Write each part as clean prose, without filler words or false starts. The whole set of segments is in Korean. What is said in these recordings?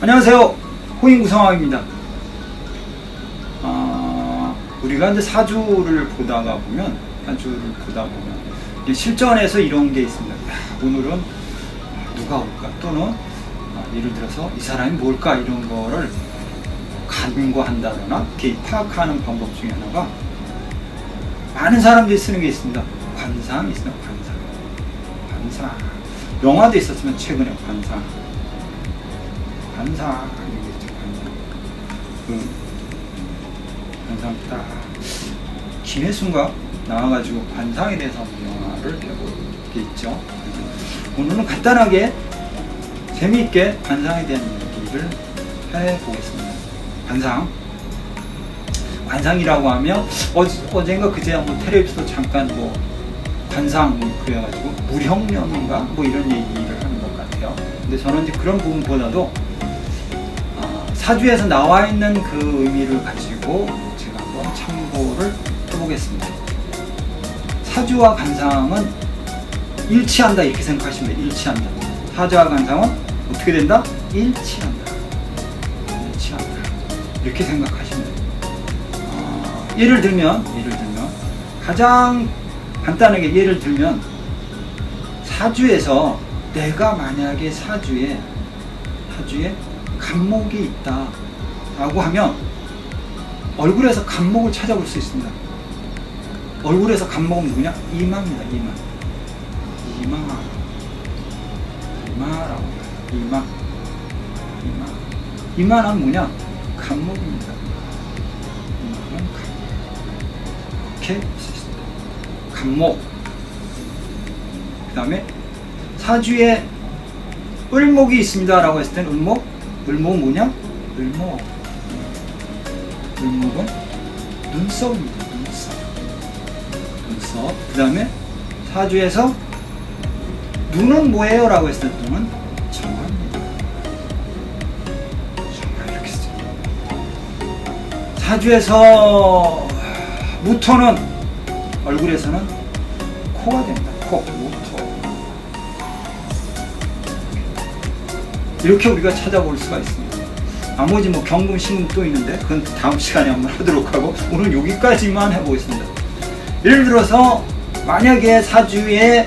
안녕하세요. 호인구성왕입니다. 우리가 이제 사주를 보다가 보면 이게 실전에서 이런 게 있습니다. 오늘은 누가 올까? 또는 예를 들어서 이 사람이 뭘까? 이런 거를 간과한다거나 파악하는 방법 중에 하나가 많은 사람들이 쓰는 게 있습니다. 관상이 있어요. 관상. 영화도 있었으면 최근에 관상 딱 김혜순가 나와가지고 관상에 대해서 영화를 해보겠죠. 오늘은 간단하게 재미있게 관상에 대한 얘기를 해보겠습니다. 관상이라고 하면 어젠가 그제 한번 텔레비전에서 잠깐 관상 그래가지고 무형론인가 이런 얘기를 하는 것 같아요. 근데 저는 이제 그런 부분보다도 사주에서 나와 있는 그 의미를 가지고 제가 한번 참고를 해보겠습니다. 사주와 관상은 일치한다 이렇게 생각하시면 돼요. 일치한다. 사주와 관상은 어떻게 된다? 일치한다. 이렇게 생각하시면 돼요. 예를 들면 가장 간단하게 예를 들면 사주에서 내가 만약에 사주에 간목이 있다 라고 하면 얼굴에서 간목을 찾아볼 수 있습니다. 얼굴에서 간목은 누구냐? 이마입니다. 이마는 뭐냐? 간목입니다. 이렇게 볼 수 있습니다. 간목. 그 다음에 사주에 을목이 있습니다 라고 했을 때는 을목은 뭐냐? 을목은 눈썹입니다. 눈썹. 그 다음에 사주에서 눈은 뭐예요? 라고 했을 때 눈은 정화입니다. 정화 이렇게 쓰죠. 사주에서 무토는 얼굴에서는 코가 됩니다. 무토. 이렇게 우리가 찾아볼 수가 있습니다. 나머지 경금, 신금 또 있는데 그건 다음 시간에 한번 하도록 하고 오늘 여기까지만 해보겠습니다. 예를 들어서 만약에 사주에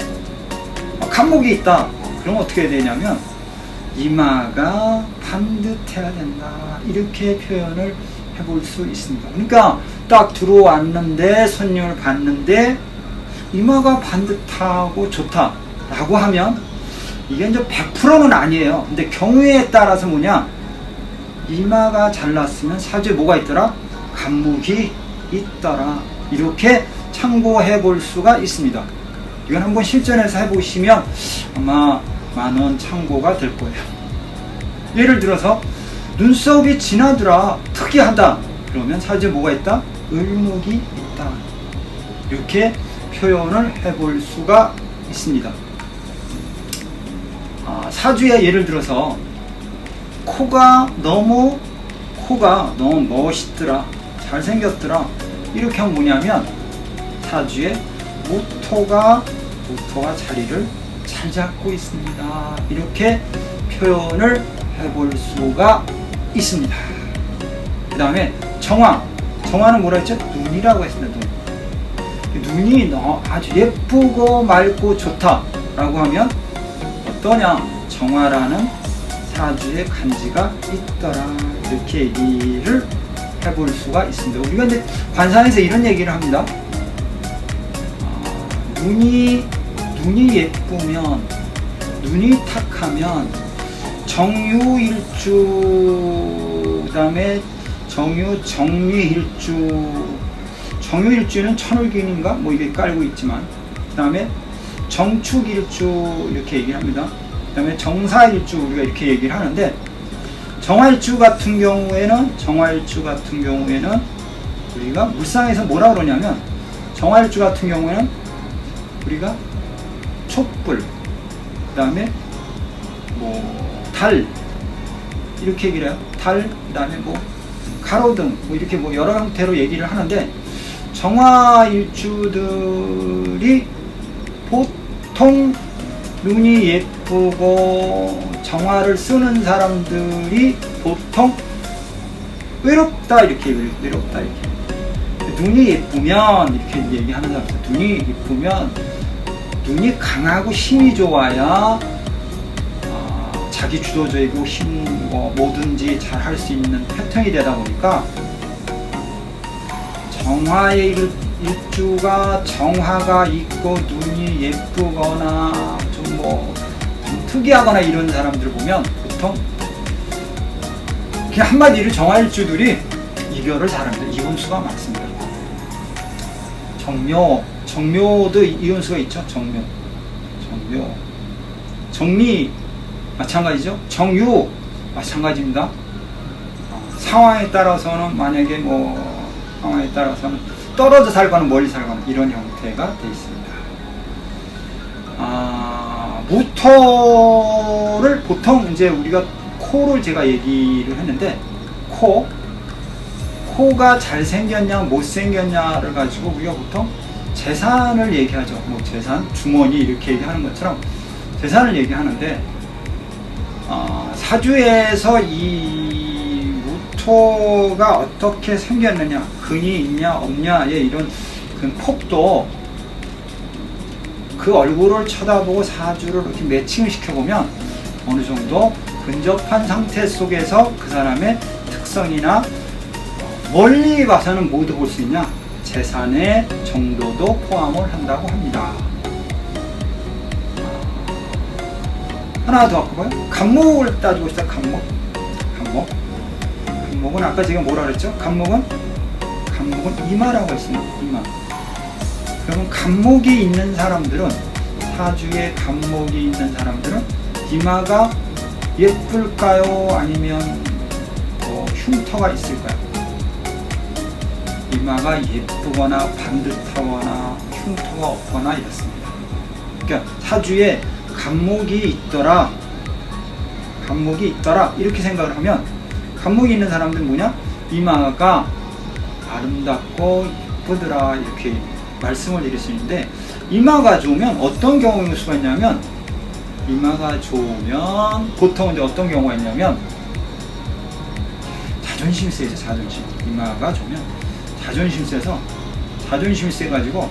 간목이 있다. 그럼 어떻게 되냐면 이마가 반듯해야 된다. 이렇게 표현을 해볼 수 있습니다. 그러니까 딱 들어왔는데 손님을 봤는데 이마가 반듯하고 좋다라고 하면 이게 이제 100%는 아니에요. 근데 경우에 따라서 뭐냐? 이마가 잘났으면 사주에 뭐가 있더라? 간목이 있더라. 이렇게 참고해 볼 수가 있습니다. 이건 한번 실전에서 해보시면 아마 많은 참고가 될 거예요. 예를 들어서 눈썹이 진하더라. 특이하다. 그러면 사주에 뭐가 있다? 을목이 있다. 이렇게 표현을 해볼 수가 있습니다. 사주에 예를 들어서 코가 너무 멋있더라, 잘생겼더라 이렇게 하면 뭐냐면 사주에 무토가 자리를 잘 잡고 있습니다. 이렇게 표현을 해볼 수가 있습니다. 그 다음에 정화는 뭐라 했죠? 눈이라고 했습니다. 눈이 아주 예쁘고 맑고 좋다라고 하면 어떠냐? 정화라는 사주의 간지가 있더라. 이렇게 얘기를 해볼 수가 있습니다. 우리가 이제 관상에서 이런 얘기를 합니다. 눈이 예쁘면, 눈이 탁하면 정유일주, 그 다음에 정유일주는 천을균인가? 이게 깔고 있지만, 그 다음에 정축일주 이렇게 얘기를 합니다. 그 다음에 정사일주 우리가 이렇게 얘기를 하는데 정화일주 같은 경우에는 우리가 물상에서 뭐라 그러냐면 정화일주 같은 경우에는 우리가 촛불, 그 다음에 달 이렇게 얘기를 해요. 달, 그 다음에 가로등 이렇게 여러 형태로 얘기를 하는데 정화일주들이 보통 눈이 예쁘고 정화를 쓰는 사람들이 보통 외롭다 이렇게 외롭다 이렇게 눈이 예쁘면 이렇게 얘기하는 사람들 눈이 예쁘면 눈이 강하고 힘이 좋아야 자기 주도적이고 뭐든지 잘 할 수 있는 패턴이 되다 보니까 정화의 일주가 정화가 있고 눈이 예쁘거나 좀 특이하거나 이런 사람들을 보면 보통 그냥 한마디로 정화일주들이 이별을 잘합니다. 이혼수가 많습니다. 정묘도 이혼수가 있죠. 정묘, 정리 마찬가지죠. 정유 마찬가지입니다. 상황에 따라서는 만약에 상황에 따라서는 떨어져 살거나 멀리 살거나 이런 형태가 되어 있습니다. 모터를 보통 이제 우리가 코를 제가 얘기를 했는데 코가 잘생겼냐 못생겼냐를 가지고 우리가 보통 재산을 얘기하죠. 재산, 주머니 이렇게 얘기하는 것처럼 재산을 얘기하는데 사주에서 이 무토가 어떻게 생겼느냐, 근이 있냐 없냐의 이런 그 폭도 그 얼굴을 쳐다보고 사주를 이렇게 매칭을 시켜보면 어느 정도 근접한 상태 속에서 그 사람의 특성이나 멀리 봐서는 모두 볼 수 있냐, 재산의 정도도 포함을 한다고 합니다. 하나 더 바꿔봐요. 간목을 따지고 싶다. 간목은 아까 제가 뭐라 그랬죠? 간목은 이마라고 했습니다. 이마. 그러면 간목이 있는 사람들은, 사주에 간목이 있는 사람들은 이마가 예쁠까요? 아니면 흉터가 있을까요? 이마가 예쁘거나 반듯하거나 흉터가 없거나 이렇습니다. 그러니까 사주에 간목이 있더라 이렇게 생각을 하면, 간목이 있는 사람들은 뭐냐? 이마가 아름답고 예쁘더라 이렇게 말씀을 드릴 수 있는데, 이마가 좋으면 어떤 경우일 수가 있냐면, 이마가 좋으면 보통 이제 어떤 경우가 있냐면 자존심이 세죠. 자존심. 이마가 좋으면 자존심 세가지고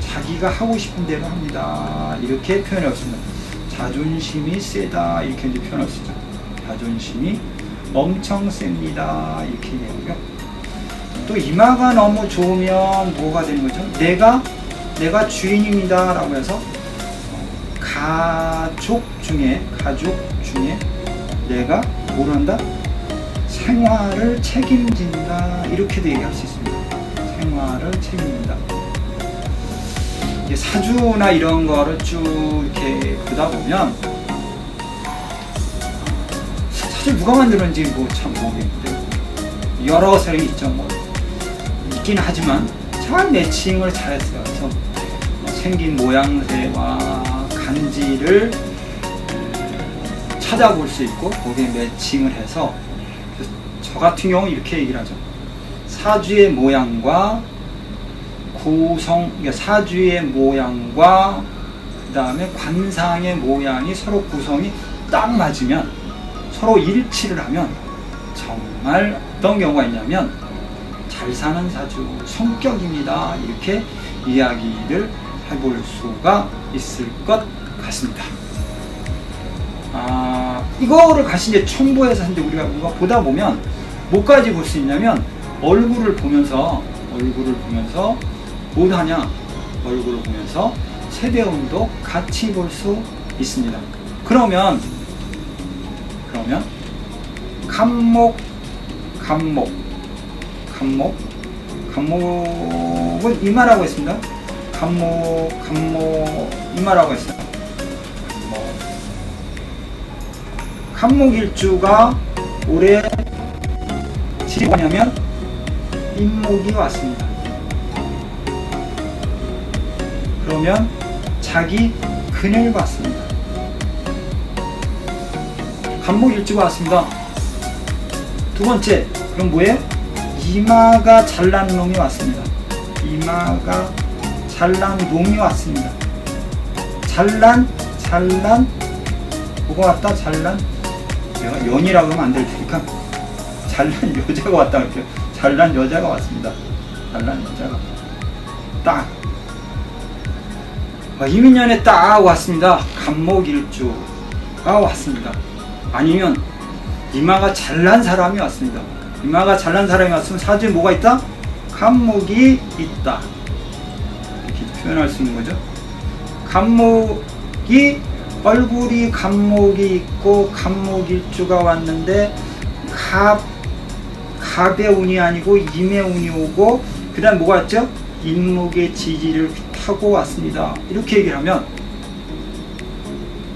자기가 하고 싶은 대로 합니다 이렇게 표현할 수 있습니다. 자존심이 세다 이렇게 이제 표현할 수 있죠. 자존심이 엄청 셉니다 이렇게 얘기하고요. 또 이마가 너무 좋으면 뭐가 되는 거죠? 내가 주인입니다 라고 해서 가족 중에 내가 뭘 한다? 생활을 책임진다 이렇게도 얘기할 수 있습니다. 생활을 책임진다. 사주나 이런 거를 쭉 이렇게 보다 보면 사실 누가 만들었는지 참 모르겠는데 여러 사람이 있죠. 있긴 하지만 잘 매칭을 잘했어요. 그래서 생긴 모양새와 간지를 찾아볼 수 있고 거기에 매칭을 해서, 저 같은 경우는 이렇게 얘기를 하죠. 사주의 모양과 사주의 모양과 그 다음에 관상의 모양이 서로 구성이 딱 맞으면, 서로 일치를 하면 정말 어떤 경우가 있냐면 잘 사는 사주 성격입니다 이렇게 이야기를 해볼 수가 있을 것 같습니다. 이거를 같이 이제 첨부해서 이제 우리가 보다 보면 뭐까지 볼 수 있냐면, 얼굴을 보면서 뭘 하냐? 얼굴을 보면서 세대운도 같이 볼 수 있습니다. 그러면 간목은 이마라고 했습니다. 간목 이마라고 했어요. 간목일주가 올해 질이 뭐냐면 인목이 왔습니다. 그러면 자기 근을 봤습니다. 간목일주가 왔습니다. 두 번째, 그럼 뭐예요? 이마가 잘난 놈이 왔습니다. 이마가 잘난 놈이 왔습니다. 잘난 잘난 뭐가 왔다? 잘난 내가 연이라고 하면 안 될 테니까 잘난 여자가 왔다 그럴게요. 잘난 여자가 왔습니다. 잘난 여자가 딱 이민년에 딱 왔습니다. 간목일주가 왔습니다. 아니면 이마가 잘난 사람이 왔습니다. 이마가 잘난 사람이 왔으면 사주에 뭐가 있다? 간목이 있다. 이렇게 표현할 수 있는 거죠. 간목이 얼굴이 간목이 있고 간목일주가 왔는데 갑의 운이 아니고 임의 운이 오고 그 다음 뭐가 왔죠? 인목의 지지를 타고 왔습니다. 이렇게 얘기를 하면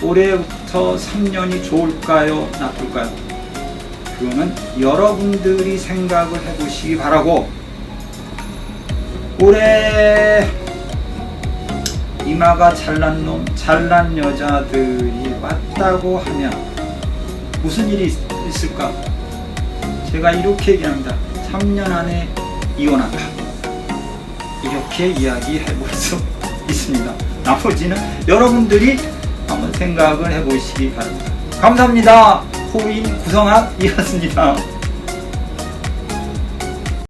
올해부터 3년이 좋을까요? 나쁠까요? 그거는 여러분들이 생각을 해보시기 바라고, 올해 이마가 잘난 놈, 잘난 여자들이 왔다고 하면 무슨 일이 있을까? 제가 이렇게 얘기합니다. 3년 안에 이혼한다. 이렇게 이야기해 볼 수 있습니다. 나머지는 여러분들이 한번 생각을 해보시기 바랍니다. 감사합니다. 호인 구성학이었습니다.